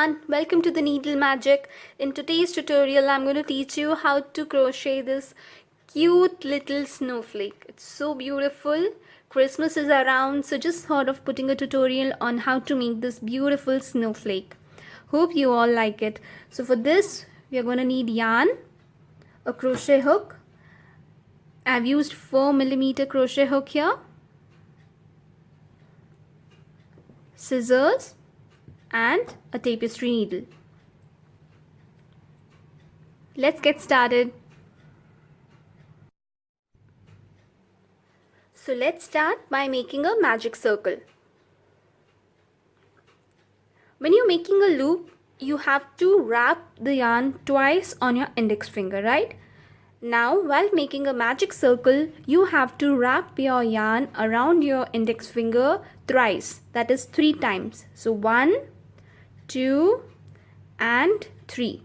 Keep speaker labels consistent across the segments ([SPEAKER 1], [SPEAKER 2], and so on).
[SPEAKER 1] everyone, welcome to the Needle Magic. In today's tutorial I'm going to teach you how to crochet this cute little snowflake. It's so beautiful. Christmas is around, so just thought of putting a tutorial on how to make this beautiful snowflake. Hope you all like it. So for this we are going to need yarn, a crochet hook. I've used 4mm crochet hook here, scissors and a tapestry needle. Let's get started. So let's start by making a magic circle. When you're making a loop, you have to wrap the yarn twice on your index finger, right? Now, while making a magic circle, you have to wrap your yarn around your index finger thrice, that is 3 times. So 1, 2 and 3.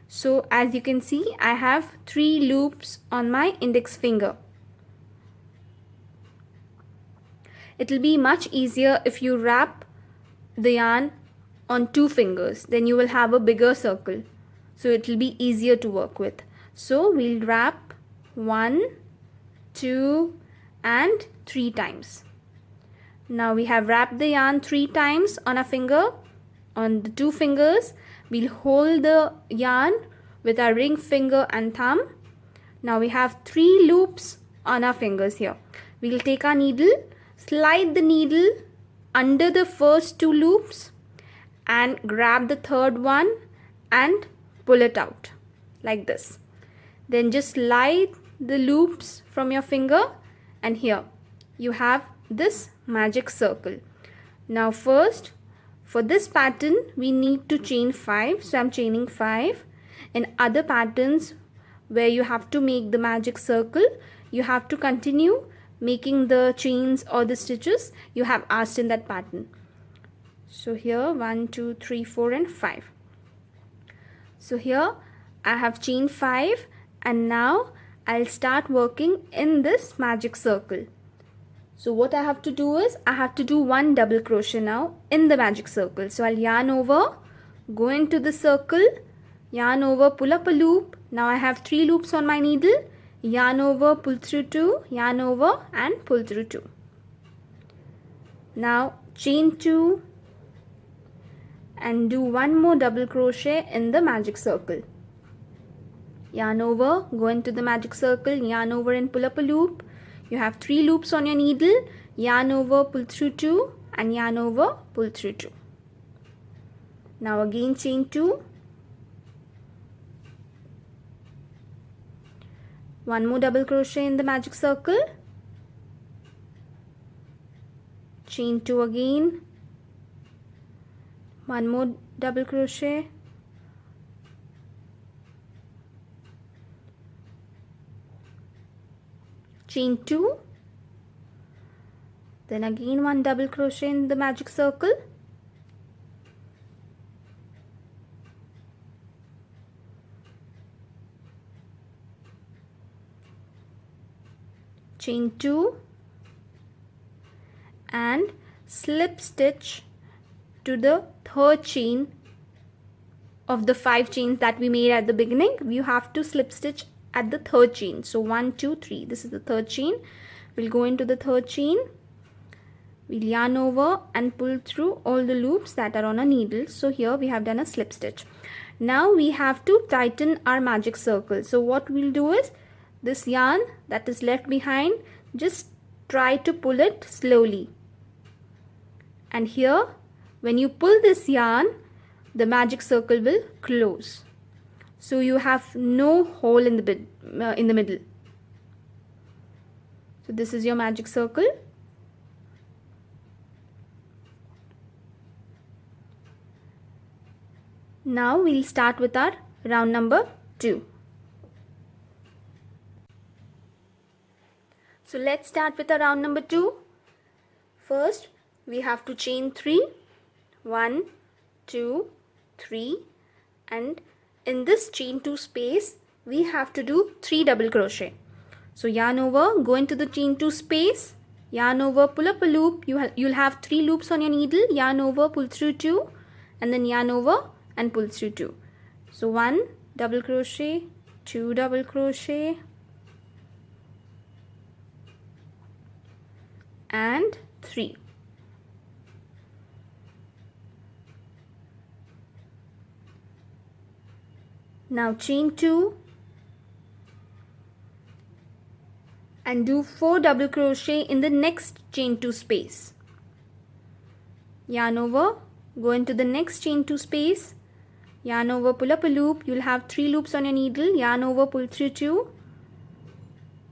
[SPEAKER 1] So as you can see, I have 3 loops on my index finger. It will be much easier if you wrap the yarn on 2 fingers, then you will have a bigger circle. So it will be easier to work with. So we'll wrap 1, 2 and 3 times. Now we have wrapped the yarn 3 times on a finger. On the 2 fingers, we'll hold the yarn with our ring finger and thumb. Now we have 3 loops on our fingers here. We'll take our needle, slide the needle under the first 2 loops and grab the third one and pull it out like this. Then just slide the loops from your finger and here you have this magic circle. Now first, for this pattern we need to chain 5, so I'm chaining 5. In other patterns where you have to make the magic circle, you have to continue making the chains or the stitches you have asked in that pattern. So here 1, 2, 3, 4 and 5. So here I have chained 5 and now I'll start working in this magic circle. So what I have to do is, I have to do 1 double crochet now in the magic circle. So I'll yarn over, go into the circle, yarn over, pull up a loop. Now I have 3 loops on my needle, yarn over, pull through 2, yarn over and pull through 2. Now chain 2 and do 1 more double crochet in the magic circle. Yarn over, go into the magic circle, yarn over and pull up a loop. You have 3 loops on your needle, yarn over, pull through 2 and yarn over, pull through 2. Now again chain 2. 1 more double crochet in the magic circle. Chain 2 again. 1 more double crochet. Chain 2, then again 1 double crochet in the magic circle, chain 2 and slip stitch to the third chain of the 5 chains that we made at the beginning. You have to slip stitch at the third chain. So 1, 2, 3. This is the third chain. We'll go into the third chain. We'll yarn over and pull through all the loops that are on a needle. So here we have done a slip stitch. Now we have to tighten our magic circle. So what we'll do is, this yarn that is left behind, just try to pull it slowly. And here when you pull this yarn, the magic circle will close. So you have no hole in the middle. So this is your magic circle. Now we'll start with our round number 2. So let's start with our round number 2. First we have to chain 3. 1, 2, 3 and in this chain 2 space we have to do 3 double crochet. So yarn over, go into the chain 2 space, yarn over, pull up a loop. You'll have 3 loops on your needle, yarn over, pull through 2 and then yarn over and pull through 2. So 1 double crochet, 2 double crochet, and 3. Now chain 2 and do 4 double crochet in the next chain 2 space. Yarn over, go into the next chain 2 space, yarn over, pull up a loop. You'll have 3 loops on your needle. Yarn over, pull through 2.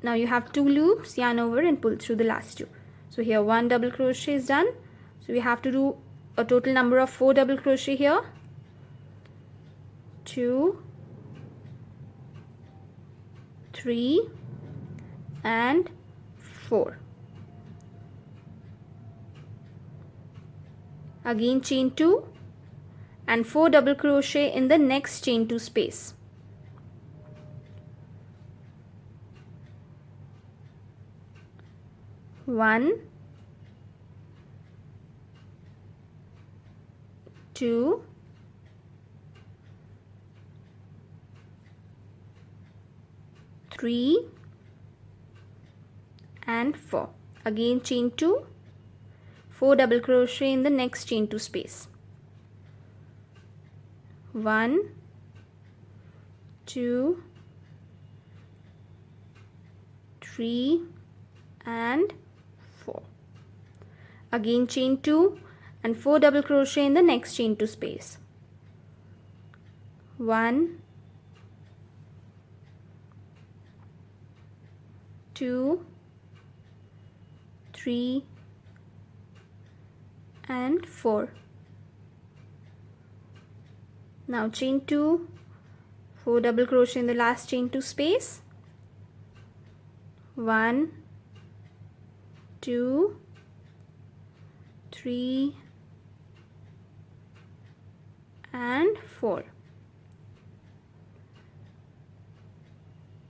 [SPEAKER 1] Now you have 2 loops, yarn over and pull through the last 2. So here 1 double crochet is done. So we have to do a total number of 4 double crochet here. 2, 3 and 4. Again chain 2 and 4 double crochet in the next chain 2 space. One, 2, 3 and 4. Again chain 2, 4 double crochet in the next chain 2 space. 1, 2, 3 and 4. Again chain 2 and 4 double crochet in the next chain 2 space. 1, 2, 3 and 4. Now chain 2, 4 double crochet in the last chain 2 space. 1, 2, 3 and 4.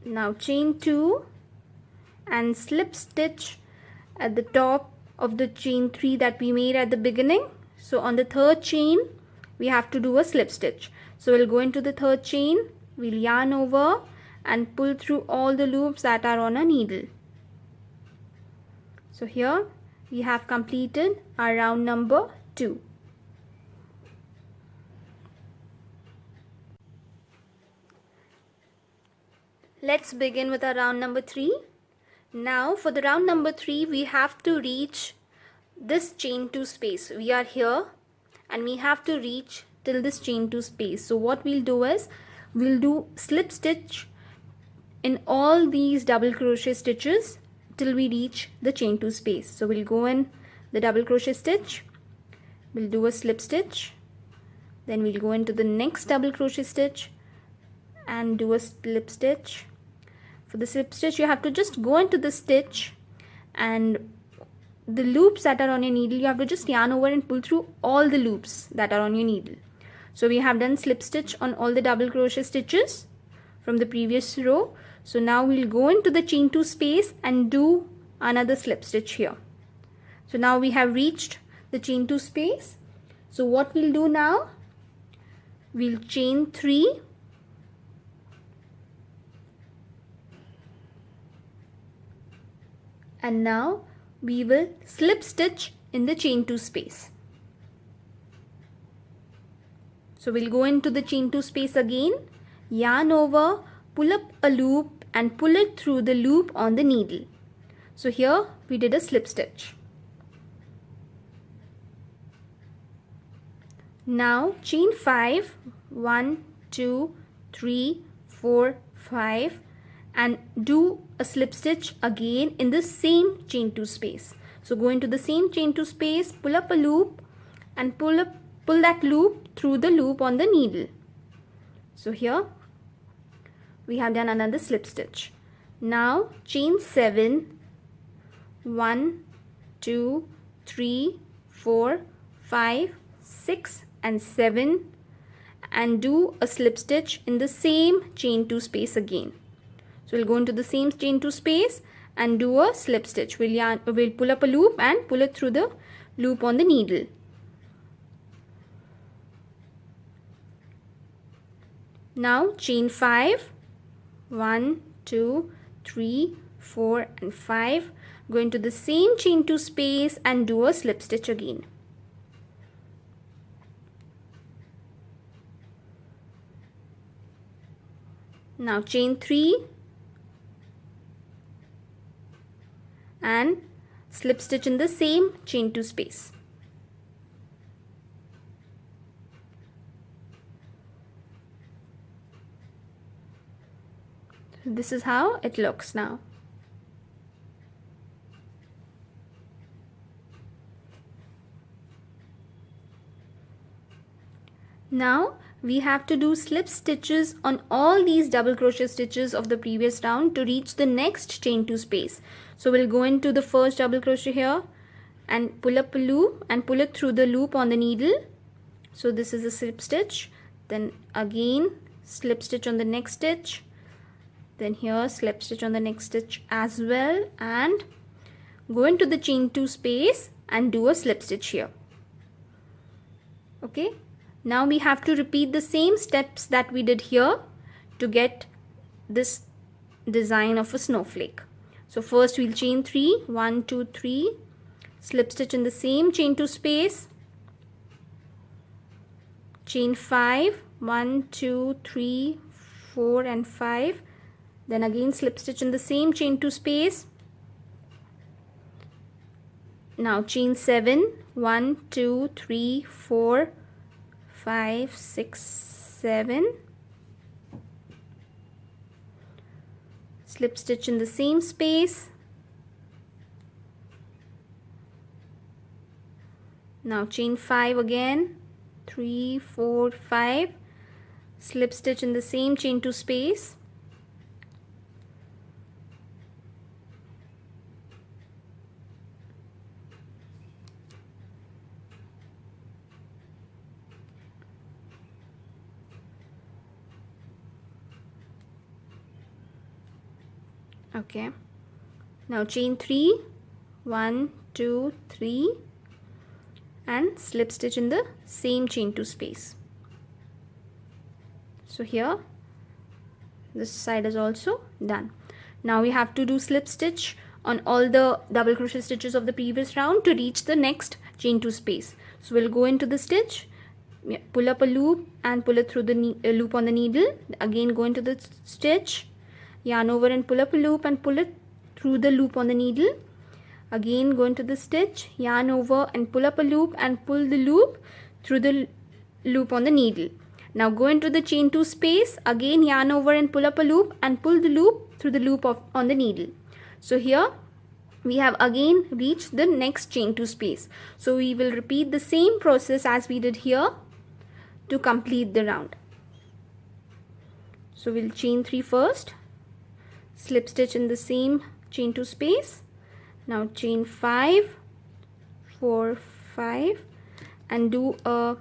[SPEAKER 1] Now chain 2 and slip stitch at the top of the chain 3 that we made at the beginning. So on the third chain we have to do a slip stitch. So we'll go into the third chain, we'll yarn over and pull through all the loops that are on a needle. So here we have completed our round number 2. Let's begin with our round number 3. Now for the round number 3 we have to reach this chain 2 space. We are here and we have to reach till this chain 2 space. So what we'll do is we'll do slip stitch in all these double crochet stitches till we reach the chain 2 space. So we'll go in the double crochet stitch, we'll do a slip stitch, then we'll go into the next double crochet stitch and do a slip stitch. For the slip stitch you have to just go into the stitch and the loops that are on your needle you have to just yarn over and pull through all the loops that are on your needle. So we have done slip stitch on all the double crochet stitches from the previous row. So now we'll go into the chain 2 space and do another slip stitch here. So now we have reached the chain 2 space. So what we'll do now, we'll chain 3 and now we will slip stitch in the chain 2 space. So we'll go into the chain 2 space again, yarn over, pull up a loop and pull it through the loop on the needle. So here we did a slip stitch. Now chain 5, 1, 2, 3, 4, 5 and do a slip stitch again in the same chain 2 space. So go into the same chain 2 space, pull up a loop and pull that loop through the loop on the needle. So here we have done another slip stitch. Now chain 7, 1, 2, 3, 4, 5, 6 and 7 and do a slip stitch in the same chain 2 space again. So we'll go into the same chain 2 space and do a slip stitch. We'll pull up a loop and pull it through the loop on the needle. Now chain 5, 1, 2, 3, 4 and 5. Go into the same chain 2 space and do a slip stitch again. Now chain 3 and slip stitch in the same chain 2 space. This is how it looks now. Now we have to do slip stitches on all these double crochet stitches of the previous round to reach the next chain 2 space. So we'll go into the first double crochet here and pull up a loop and pull it through the loop on the needle. So this is a slip stitch. Then again slip stitch on the next stitch. Then here slip stitch on the next stitch as well, and go into the chain 2 space and do a slip stitch here. Okay, now we have to repeat the same steps that we did here to get this design of a snowflake. So first we'll chain 3, 1, 2, 3, slip stitch in the same chain 2 space, chain 5, 1, 2, 3, 4 and 5. Then again slip stitch in the same chain 2 space. Now chain 7, 1, 2, 3, 4, 5, 6, 7. Slip stitch in the same space. Now chain 5 again, 3, 4, 5. Slip stitch in the same chain 2 space. Okay, now chain 3, 1, 2, 3 and slip stitch in the same chain 2 space. So here this side is also done. Now we have to do slip stitch on all the double crochet stitches of the previous round to reach the next chain 2 space. So we'll go into the stitch, pull up a loop and pull it through the loop on the needle. Again go into the stitch, yarn over and pull up a loop and pull it through the loop on the needle. Again go into the stitch, yarn over and pull up a loop and pull the loop through the loop on the needle. Now go into the chain 2 space, again yarn over and pull up a loop and pull the loop through the loop on the needle. So here we have again reached the next chain 2 space. So we will repeat the same process as we did here to complete the round. So we'll chain 3 first, slip stitch in the same chain 2 space. Now chain 5, 4, 5 and do a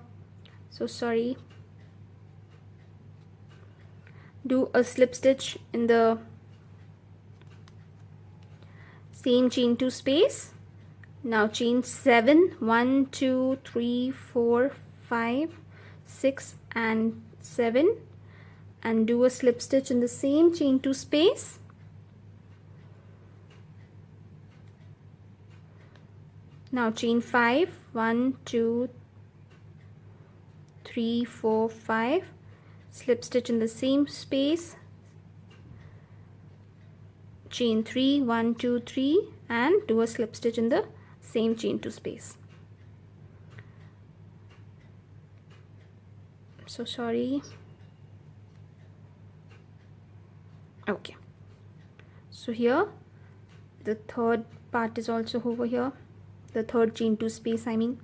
[SPEAKER 1] slip stitch in the same chain 2 space. Now chain 7, 1, 2, 3, 4, 5, 6 and 7 and do a slip stitch in the same chain 2 space. Now chain 5, 1, 2, 3, 4, 5, slip stitch in the same space, chain 3, 1, 2, 3 and do a slip stitch in the same chain 2 space. So sorry. Okay, so here the third part is also over here, the third chain 2 space I mean.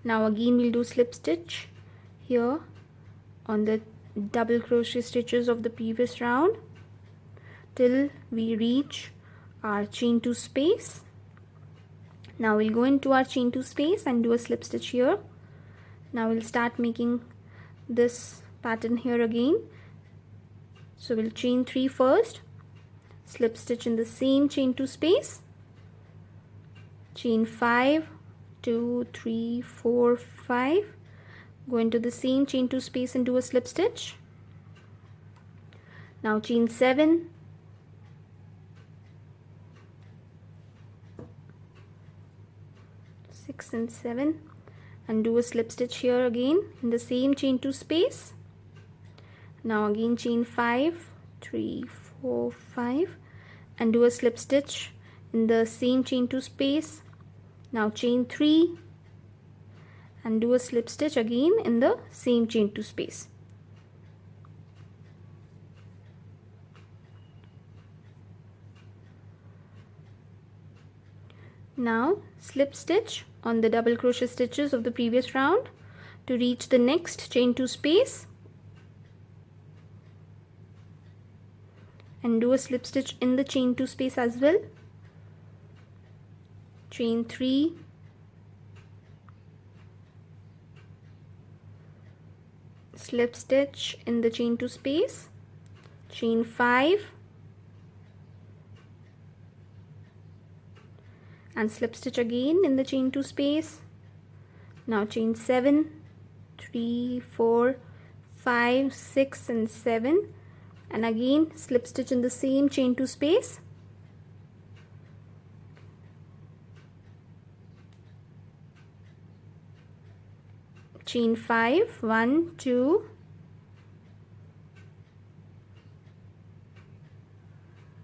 [SPEAKER 1] Now again we'll do slip stitch here on the double crochet stitches of the previous round till we reach our chain 2 space. Now we'll go into our chain 2 space and do a slip stitch here. Now we'll start making this pattern here again. So we'll chain 3 first, slip stitch in the same chain 2 space, chain 5, 2, 3, 4, 5, go into the same chain 2 space and do a slip stitch. Now chain 7, six and 7, and do a slip stitch here again in the same chain 2 space. Now again chain 5, 3, 4, 5, and do a slip stitch in the same chain 2 space. Now chain 3 and do a slip stitch again in the same chain 2 space. Now slip stitch on the double crochet stitches of the previous round to reach the next chain 2 space, and do a slip stitch in the chain 2 space as well. Chain 3, slip stitch in the chain 2 space, chain 5, and slip stitch again in the chain 2 space. Now chain 7, 3, 4, 5, 6 and 7, and again slip stitch in the same chain 2 space. Chain 5, 1, 2,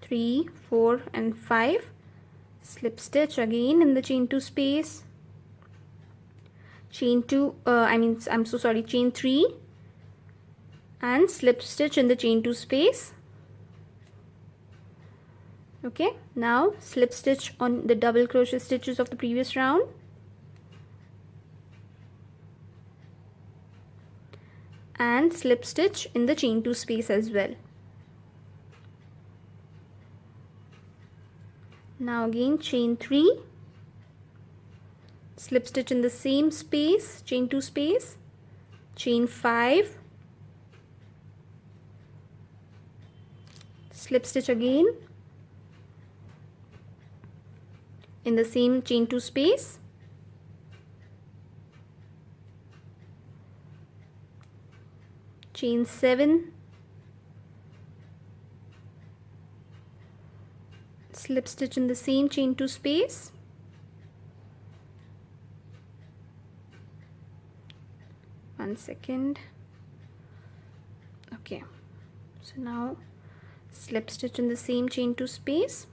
[SPEAKER 1] 3, 4 and 5, slip stitch again in the chain 2 space, chain 2 chain 3, and slip stitch in the chain 2 space. Okay, now slip stitch on the double crochet stitches of the previous round, and slip stitch in the chain 2 space as well. Now again chain 3, slip stitch in the same space, chain 2 space, chain 5, slip stitch again in the same chain 2 space, chain 7, slip stitch in the same chain 2 space, one second. Okay, so now slip stitch in the same chain 2 space,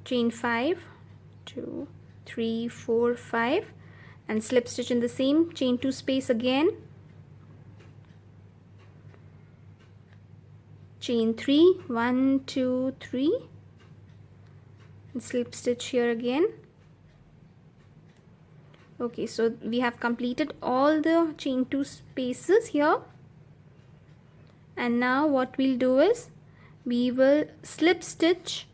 [SPEAKER 1] chain 5, 2, 3, 4, 5, and slip stitch in the same chain 2 space again, chain 3, 1, 2, 3, and slip stitch here again. Okay, so we have completed all the chain 2 spaces here, and now what we'll do is we will slip stitch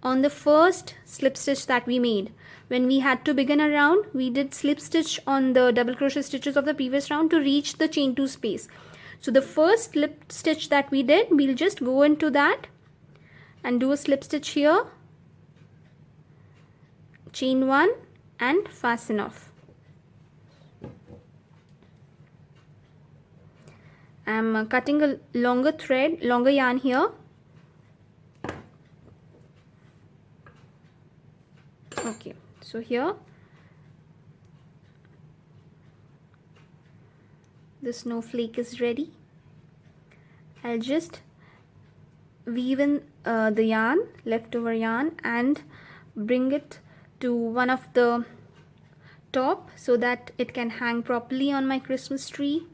[SPEAKER 1] on the first slip stitch that we made. When we had to begin a round, we did slip stitch on the double crochet stitches of the previous round to reach the chain 2 space. So the first slip stitch that we did, we'll just go into that and do a slip stitch here, chain 1, and fasten off. I'm cutting a longer yarn here. Okay, so here the snowflake is ready. I'll just weave in the yarn, leftover yarn, and bring it to one of the top so that it can hang properly on my Christmas tree.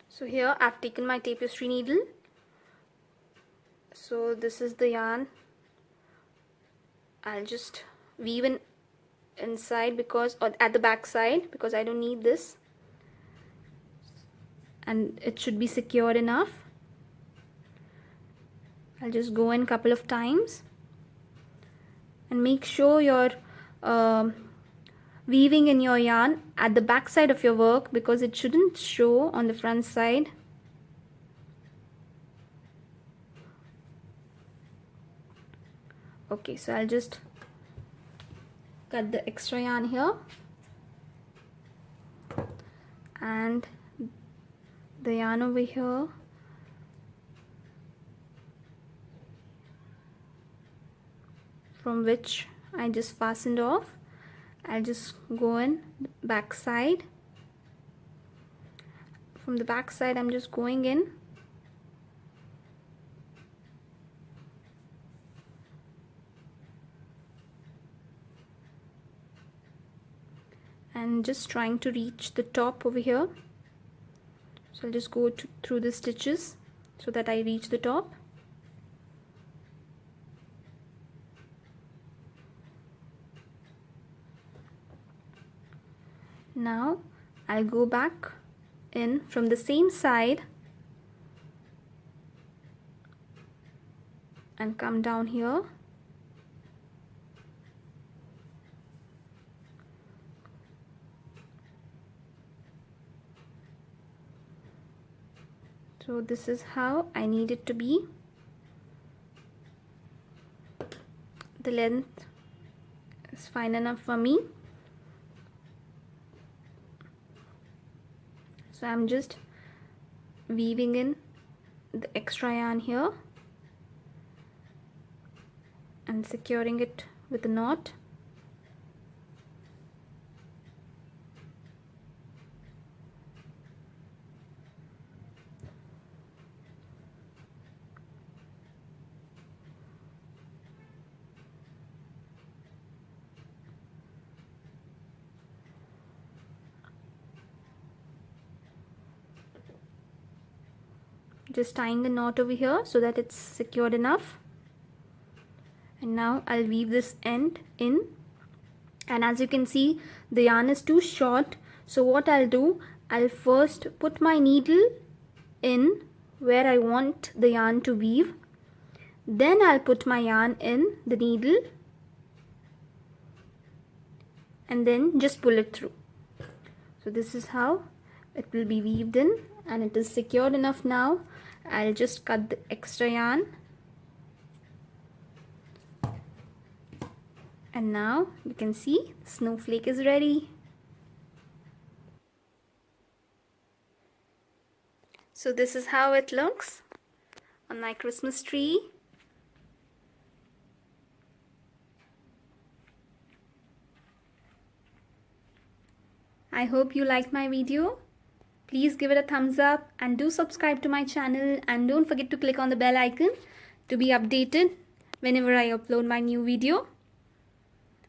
[SPEAKER 1] So here I've taken my tapestry needle. So this is the yarn. I'll just weave in inside because, or at the back side, because I don't need this, and it should be secure enough. I'll just go in a couple of times and make sure you're weaving in your yarn at the back side of your work, because it shouldn't show on the front side. Okay, so I'll just cut the extra yarn here and the yarn over here, from which I just fastened off. I'll just go in back side. From the back side I'm just going in and just trying to reach the top over here. So I'll just go through the stitches so that I reach the top. Now I'll go back in from the same side and come down here. So this is how I need it to be. The length is fine enough for me. So I'm just weaving in the extra yarn here and securing it with a knot. Just tying a knot over here so that it's secured enough. And now I'll weave this end in, and as you can see the yarn is too short, so what I'll do, I'll first put my needle in where I want the yarn to weave, then I'll put my yarn in the needle and then just pull it through. So this is how it will be weaved in, and it is secured enough now. I'll just cut the extra yarn, and now you can see the snowflake is ready. So this is how it looks on my Christmas tree. I hope you liked my video. Please give it a thumbs up and do subscribe to my channel, and don't forget to click on the bell icon to be updated whenever I upload my new video.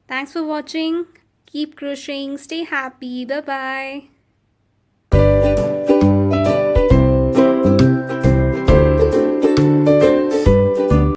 [SPEAKER 1] Thanks for watching. Keep crocheting. Stay happy. Bye bye.